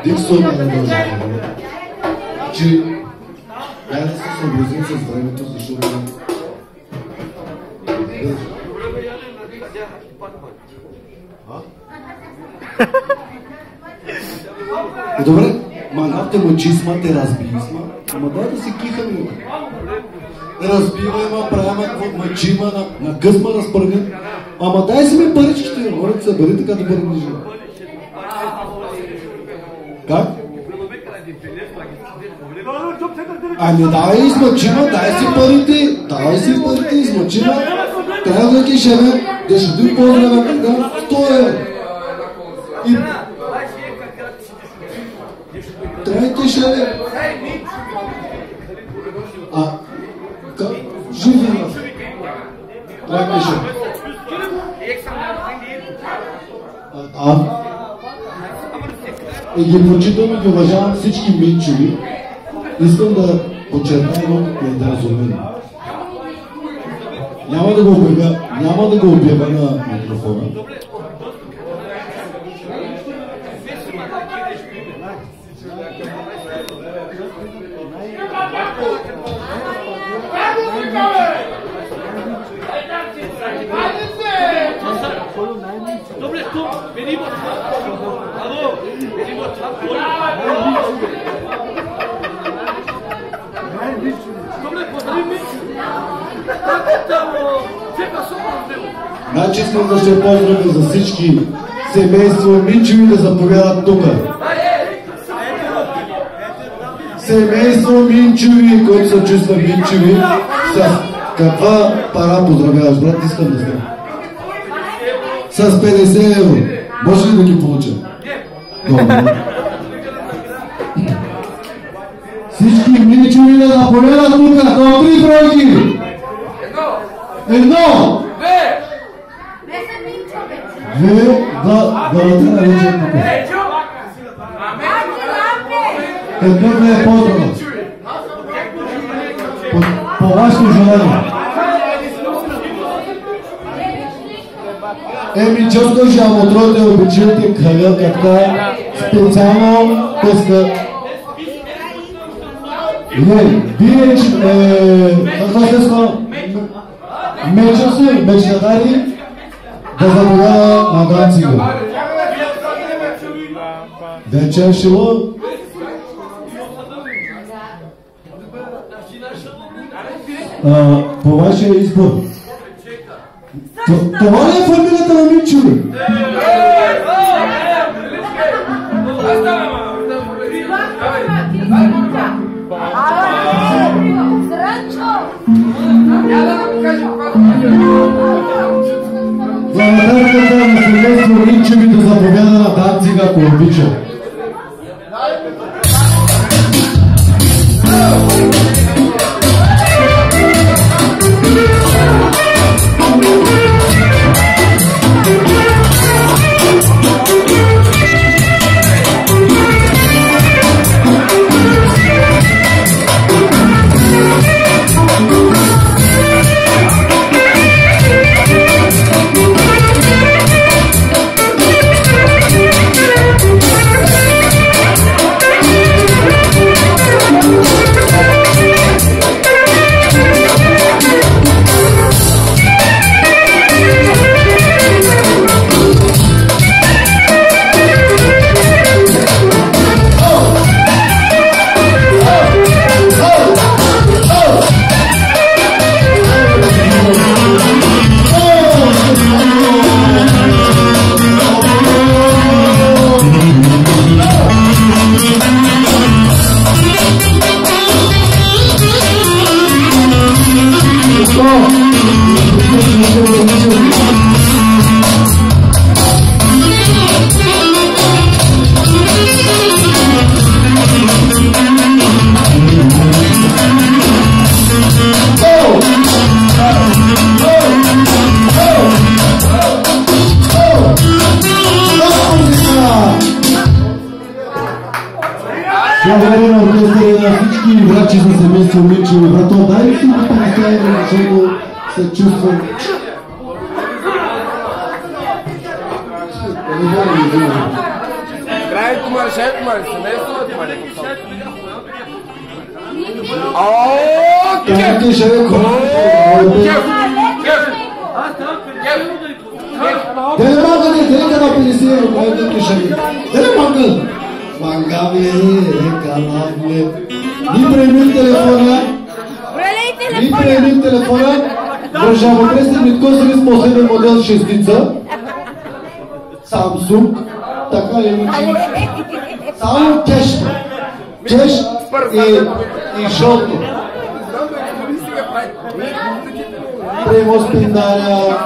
Диксон не дължа. Че дай да се съобразим с времето, защото добре, манавте мъчисма, те разбиисма, ама дай да се кихаме. Разбивайма, правима, мъчима, на късма разпърган. Ама дай си ми паричките, моля да се бъде така добър нижа. Как? Ами давай измъчима, дай си парите, измъчима. Трябва да ги шеме, да ще дойде по-време, да, 100 евро. И... трябва да ти шеме. Как? Живи нас. Трябва да шеме. И ги почитам и ги уважавам всички минчеви. Искам да подчертая едно недоразумение. Няма да го обява на микрофона. Значи искам да ще поздравя за всички семейства Минчеви да заповядат тук. Семейство Минчеви, които се чувства Минчеви, с каква пара поздравяваш, брат? Искам да знам. С 50 евро. Може ли да ги получа? Добре. Всички Минчеви да заповядат тук. На 3 бройки. Едно. Две, да речем тук. Едно не е поздравно. По вашето желание. Еми, често ще амотроите обичате каква специално песка. Вие, какво се ска? Мечтадари да заповяда на Данцига. Вече шило. По вашия избор. Това ли е фамилията на Минчеви? Благодаря на семейство Минчеви да заповяда на Данцига, ако обича. Благодаря на оркестъра на всички врачи за семейство Минчеви. Брато, дай ли си да помисляем, защото се чувствам... Ето маршет, семейството мали. Трайните шеви, Dele manga ne, dele kana pilisi evro, traiните шеви. Dele manga. Mangavle, kalavle. Ni premim telefona. Държава 300 миткосили с последен модел 6-ца. Samsung. Така ли? Само кеш. Кеш и жълто. Превоз пиндаря.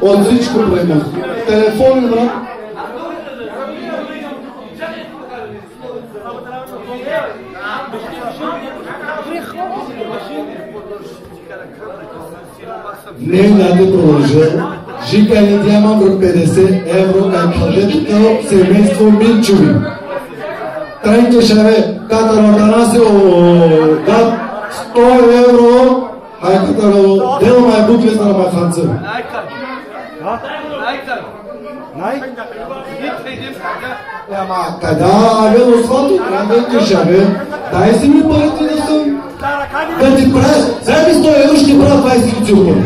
От всичко превоз. Телефони, брат. Не, да продължа. Жиканите имам 50 евро, как кажете, семейство Минчови. Трайните шеве, катаро да 100 евро, ай катаро, дел май буклес на май ханца. Ама, къда, вело свато, трайните шеве, дай си ми парите да съм. Да ти правиш, заеби 100 евро, ще ти правя 20 лици опори.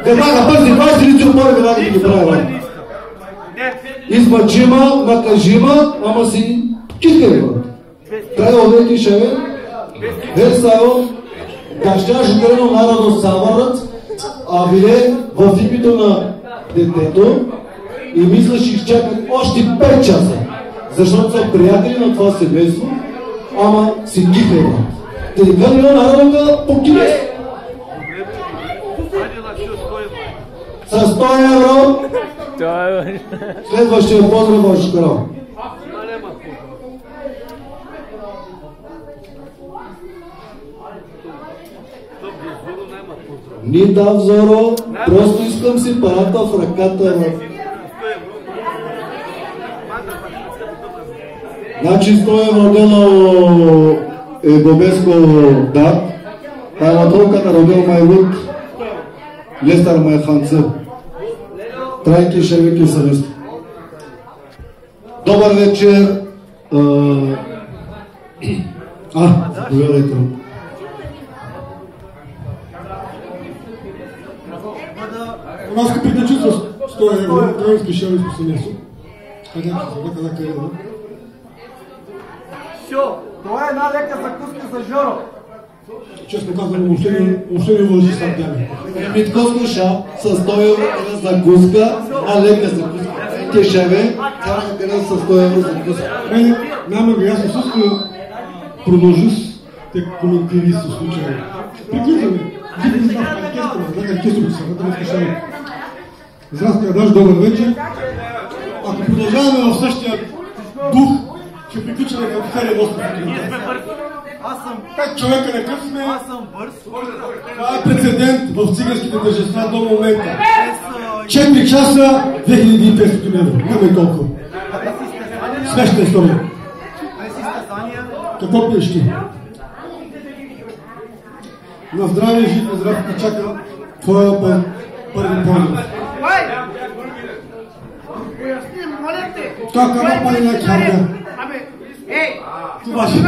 Веднага пързи 20 лици опори, веднага да ги правя. Измъчима, накажима, ама си читкай, брат. Трябва да ти шеве, версао, гащяш крено нарадо самарът, а вие в името на детето и мисля, ще изчакат още 5 часа, защото са приятели на това семейство, ама си кихай, брат. Те ни гледа нарадо да покинеш. С 100 евро следващия поздрав в Шкарал. Ни да взоро, просто искам си парата в ръката. Значи 100 евро дело е бобеско дат, тайма толка на родил Майлут, Лестар Майханца. Трайки шевики съвестно. Добър вечер. Заповядайте. Аз като приключи с 100 евро, трайски шевики по семейство. Къде къде? Това е една лека закуска за Жоро. Честно казвам, въобще не вължи сам тяга. Митко слуша с 100 евро една закуска, а лека закуска. Кешеве, караха къде с 100 евро закуска. Няма го ясно, също продължи с те коментири се случая. Приключваме. Дикли знах на оркестъра, знах оркестъра го сега, да не скашаме. Здравствуй, Адаш, добър вечер. Ако продължаваме в същия дух, ще приключваме към серия 8 км. Аз съм 5 човека на къв сме. Аз съм бърз. Това е прецедент в циганските тържества до момента. 4 часа, 2500 евро. Няма и толкова. Смешна история. Какво пиеш ти? На здраве, жив и здрав и чака твоя първи поздрав. Как ама пари на кярга? Това ще.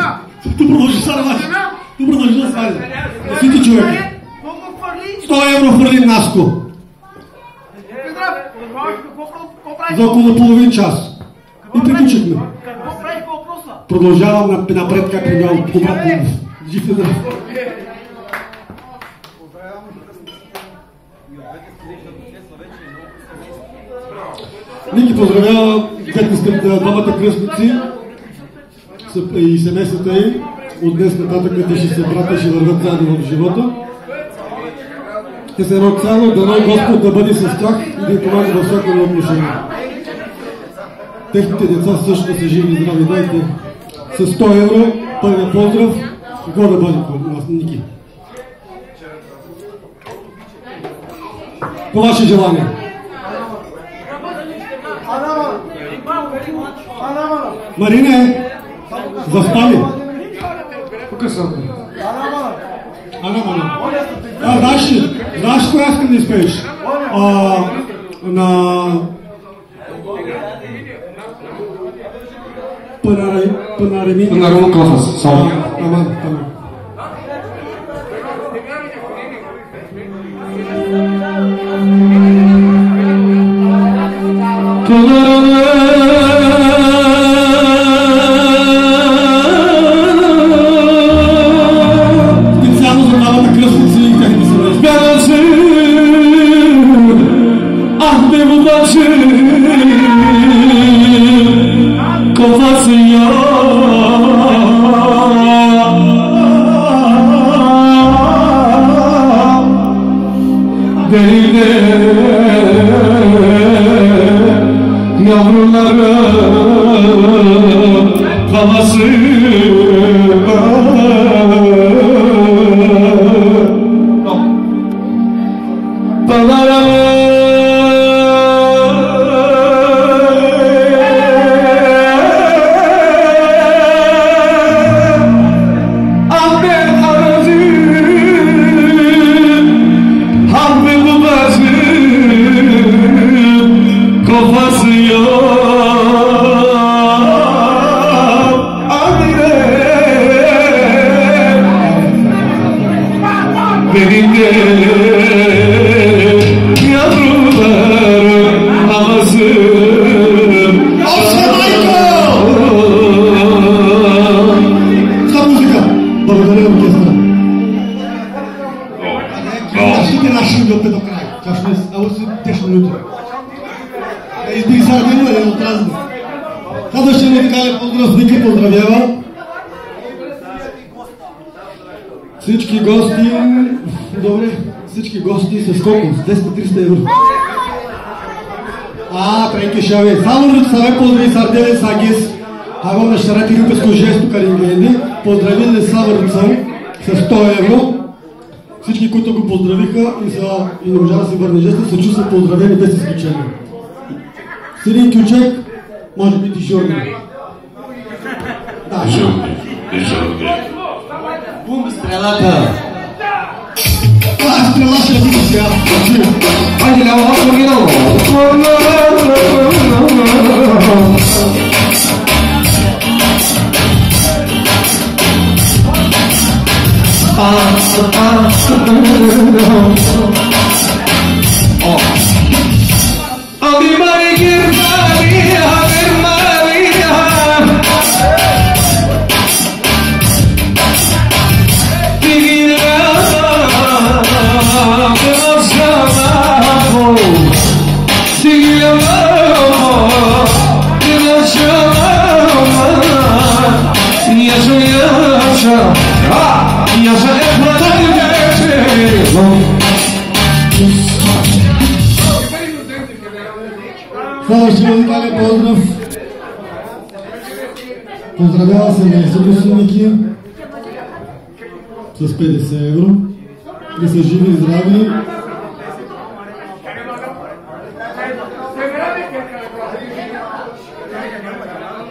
Ту продължи са на Ту продължи да сваля. Всички човека. 100 евро хвърли Наско. За около половин час. И приключихме. Продължавам напред, как е бял обратно. Жив и здрав. Ники поздравява двамата кръстници и семействата им. От днес нататък те ще се братят и ще върват заедно в живота. Те се едно цяло, дано Господ да бъде с тях и да им помага във всяко отношение. Техните деца също са живи и здрави. Дайте с 100 евро, първия поздрав, какво да бъде по нас, Ники? По ваше желание. Марине, заспали. Тук съм. Знаеш коя искам да изпееш? Până Cosmos. Aman. Всички гости с колко? С 200-300 евро. Прекешаве. Само саме поздрави Сарделен Сагес. Аго на Шарати Любеско жесто Карингенди. Поздравили Савърцън с 100 евро. Всички, които го поздравиха и не можа да се върне жеста, се чувстват поздравени без изключение. С един кючек, може би дежурни. Да, дежурни. Бум, стрелата! Стрела ще да види сега. Хайде, ляво, оригинално. Следващия музикален поздрав. Поздравява се семейството Суники с 50 евро. Да са живи и здрави.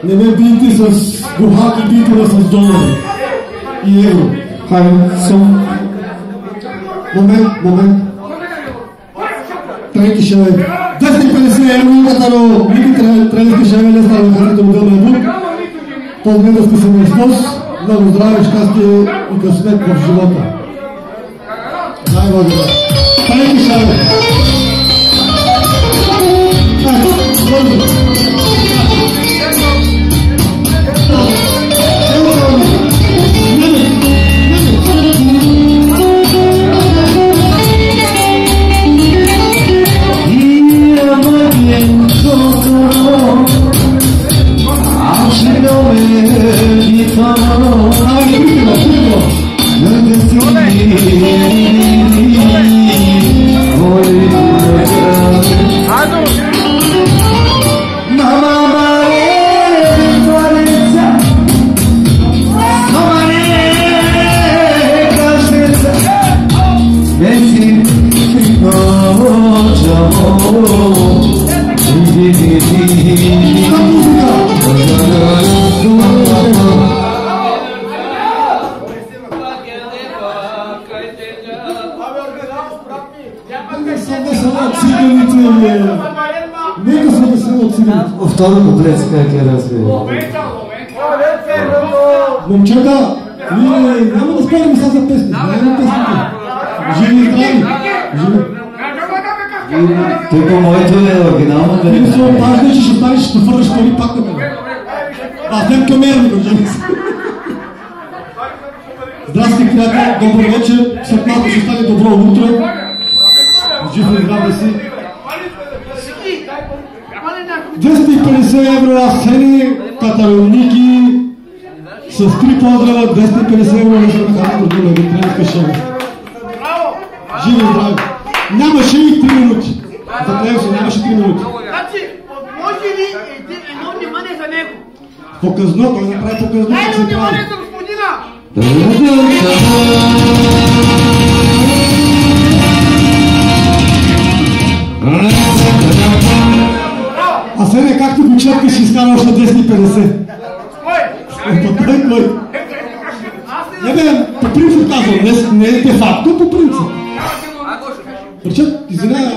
Не ме бийте с гухаки, бийте ме с долари и евро. Хайде, съм. Момент. Трети шеве. 250 евро имата, но никой трети шеве не става на харите модел на бук. Поздравя сте семейство, много здраве, щастие и късмет в живота. Най-благодаря. Трети шеве. Второ куплет, как я разве? Момчета, ние няма да спорим сега за песни. Няма песните. Живи и здрави. Живи. Тук моето е оригинално. Вие се опажда, че ще станеш, ще фърнеш пари пак на мен. Аз ням камерни, държави се. Здрасти, приятел, добър вечер. След малко ще стане добро утро. Жив и здрави си. 250 евро Асени, Каталоники, с 3 поздрава, 250 евро не съм казал друго, не тренска шега. Живи и здрави. Нямаше и 3 минути. Заклеям се, нямаше 3 минути. Значи, може ли едно внимание за него? Показно, той направи показно. Едно внимание за господина! А сега както го четка ще изкара още 250. Кой? Не бе, по принцип казвам, не е де факто, по принцип. Причет, извиня.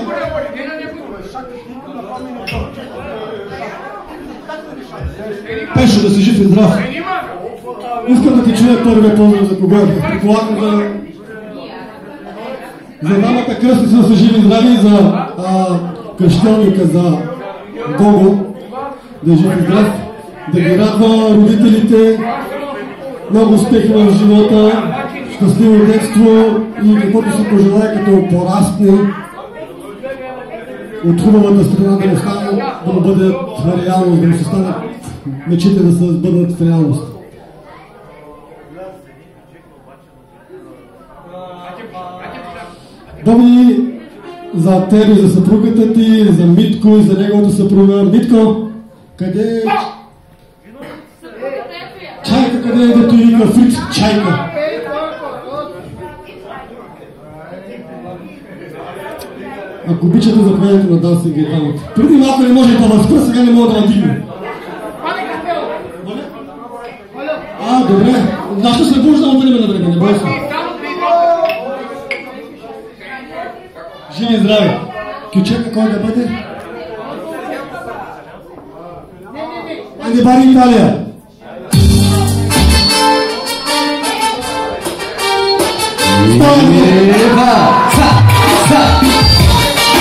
Пешо да си жив и здрав. Искам да ти чуя първия поздрав за кога. Предполагам за двамата кръстници да са живи и здрави, за кръщелника, за Гого, да е жив и здрав, да ги радва родителите, много успехи в живота, щастливо детство и каквото се пожелая като порасне от хубавата страна да му стане, да му бъдат реалност, да му се станат мечите да се бъдат в реалност. Думи за теб и за съпругата ти, за Митко и за неговата съпруга. Митко, къде е? Чайка, къде е, дето и вика Фрикс? Чайка. Ако обичате заповядайте на дансинга и двамата. Преди малко не може да възпра, сега не мога да надигна. Добре. Защо се бужда от време на време? Не бой се. Живи и здрави. Кючека кой да бъде? Айде бари Италия.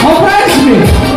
Оправиш ми!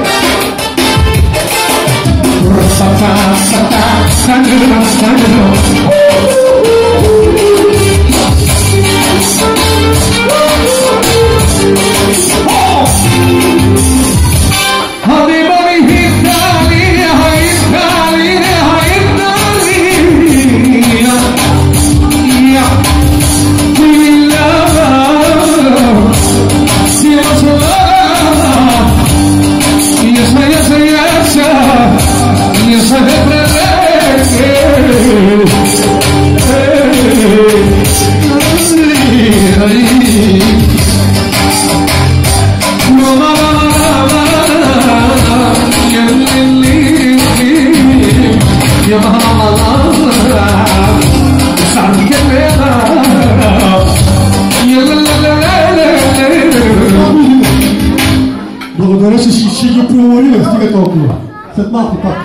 Благодаря, ще ги преуморим, стига толкова. След малко пак.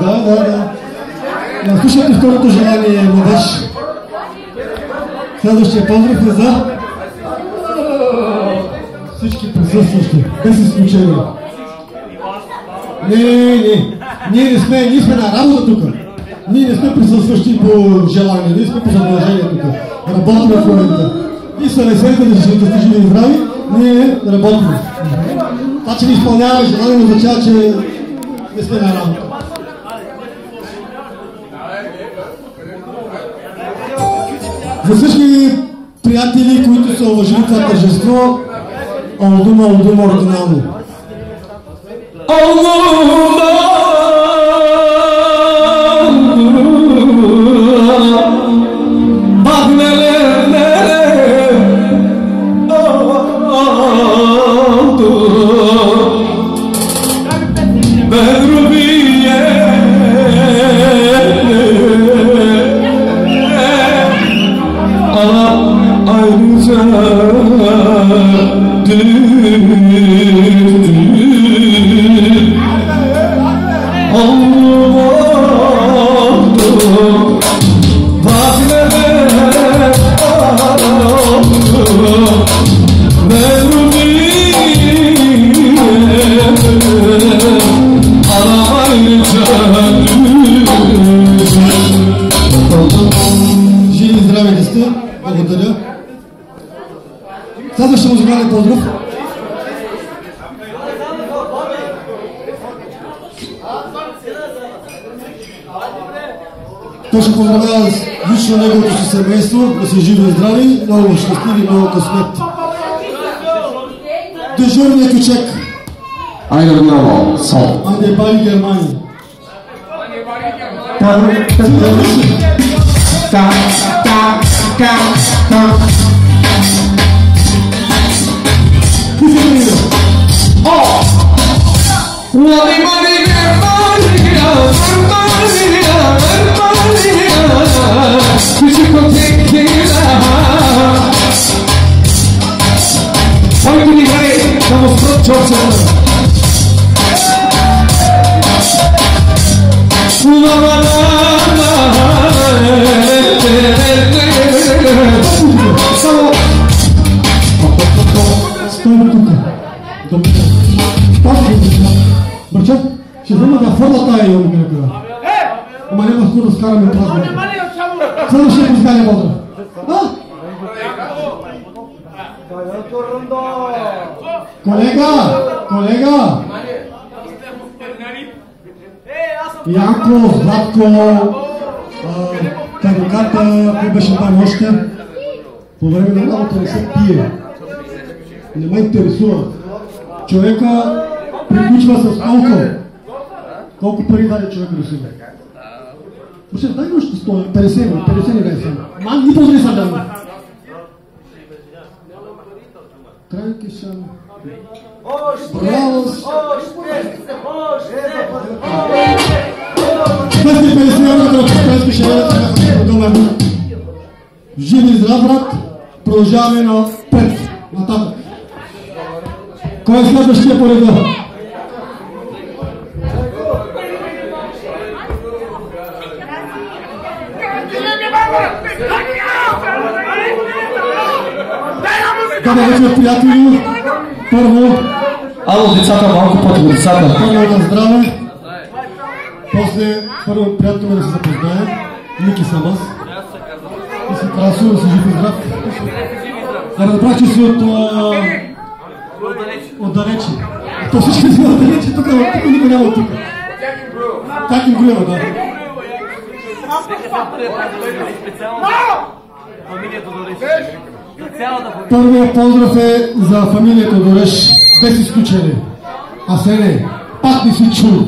Да. Слушайте второто желание, младеж. Следващия поздрав е за всички присъстващи, без изключение. Ние сме на работа тук. Ние не сме присъстващи по желание, ние сме по задължение тук. Работим в момента. И са веселите да сте живи и здрави, ние работим. Това, че ни изпълняваме желание, означава, че не сме на работа. За всички приятели, които са уважили това тържество, Алдума оригинално. Той ще поздравява лично неговото си семейство, да са живи и здрави, много щастливи, много късмет. Дежурният кючек. Айде браво, сол. Айде бали Германия. Бърчат, ще взема да фърла тая йомика някъде. Ама няма скоро да скараме празника. Само ще позганя вода. Колега! Янко, Златко, Кадоката, кой беше там още? По време на работа не се пие. Не ме интересува. Човека приключва с колко? Колко пари даде човек на себе? Може, дай го ще стоя. 50 не дай сега. Ман, ни позволи са да. Крайки са. Браво! 250 евро да подпрески ще бъдат дома. Живи и здрав, брат. Продължаваме напред. Нататък. Кой е следващия по реда? Добър вечер, приятели! Първо... Ало, децата, малко по-тиго, децата. Първо на здраве. После, първо приятно да се запознаем. Ники съм аз. И си красиво, да си жив и здрав. Да разбрах, че си отдалече. То всички си отдалече, тук никой няма от тук. Как им грива, да. Първият поздрав е за фамилията Дореш, без изключение. Асене, пак не си чул.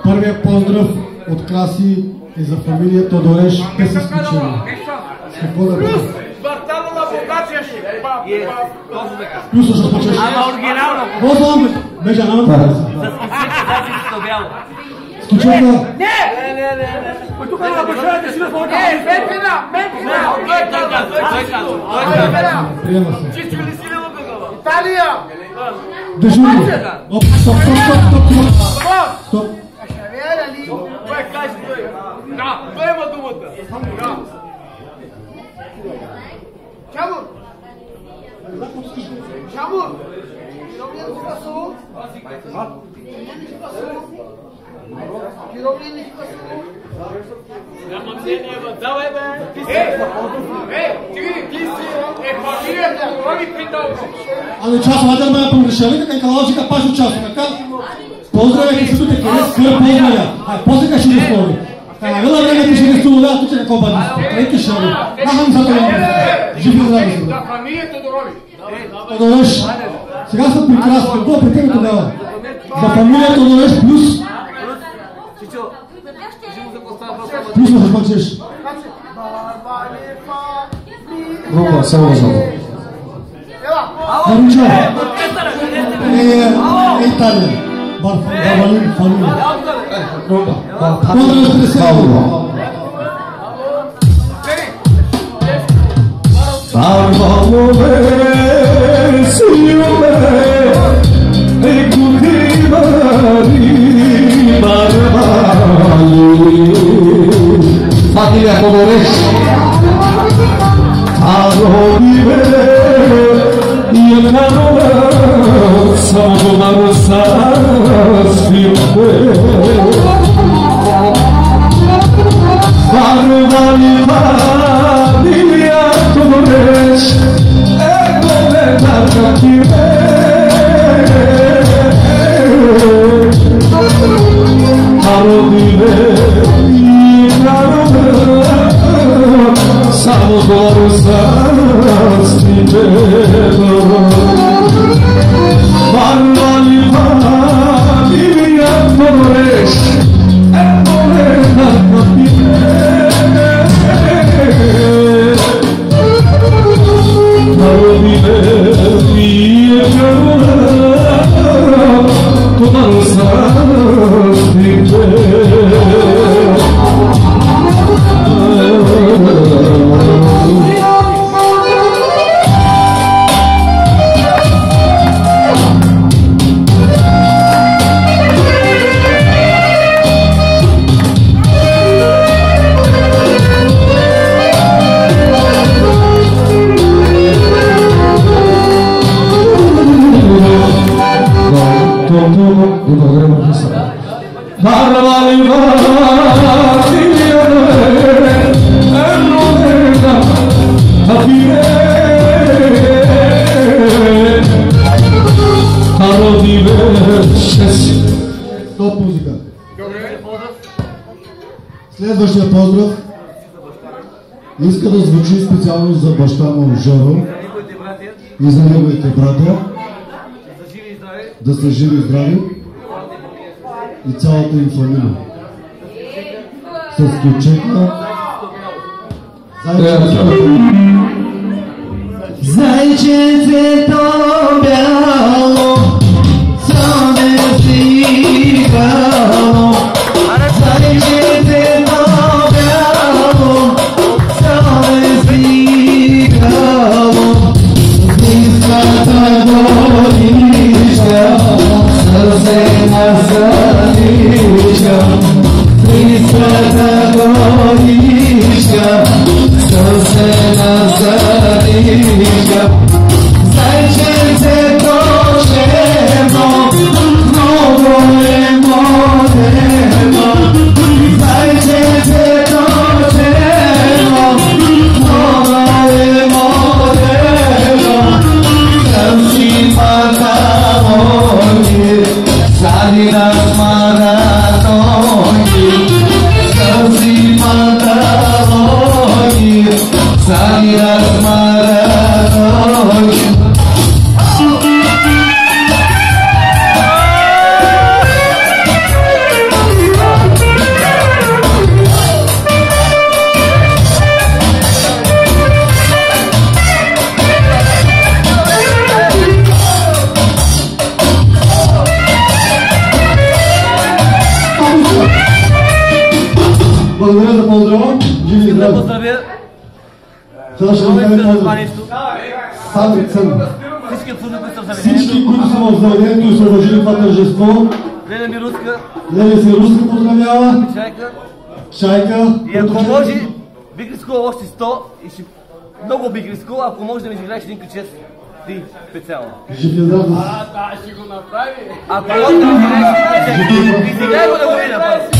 Първият поздрав от Краси е за фамилията Дореш, без изключение. С какво да бъде? Плюс ще почеш. Ама оригинално. Возлам, бежа на С изключение бяло. Изключение? Не! Тук на башарите си да сложи. Бентина! Приема се. Чисти ли си ли лъкъгъла? Италия! Дежурно. Оп, стоп. Стоп. Той каже той. Да, той има думата. Чамур! Чамур! Ами част вадер ме погрешали, така и калавчи капаш от част. Поздравяйте се тук, къде скър поздравя. После как ще го стори. Така, вела време ти ще не стува, да, тук е какво бъде. Ейте ще бъде. Нахам за това. Живи здрави си. Да, фамилия Тодорови. Тодореш. Сега са прекрасни. Какво е при тебе тогава? За фамилия Тодореш плюс. Плюс ме мълчеш. Група, само възможно. Нарича. Италия. Барвалин фамилия. Група. Поздравя с пресело. Барвалове, силове, Фамилия Тодореш. Caro viver e caro ver. Тото и благодаря му писата. Стоп музика. Следващия поздрав иска да звучи специално за баща му Жоро и за неговите братя. Да са живи и здрави и цялата им фамилия. С ключека Зайче то бяло, сонце сигало. Зайче то бяло, сонце сигало. Близката горичка, сърце на сърничка. Близката горичка, сърце на сърничка. Зайченце то черно, много е модерно. Зайченце то черно, много е модерно. Търси маратони, сади на маратони. Търси маратони, сади на маратони. Благодаря за поздрава. Живи и здрави. Поздравя. Сега ще ви кажа поздрав. Сам. Всички абсурдни, които са в Всички, заведението. които са в заведението и са уважили това тържество. Леля ми руска, Леля се руска поздравява. чайка. Чайка. И ако може, бих рискувал още 100 и ще... Много бих рискувал, ако може да ми изиграеш един ключец. Ти, специално. Жив и здрав. Ще го направи. Ако може да ми изиграеш един ключец, изиграй го да го видя.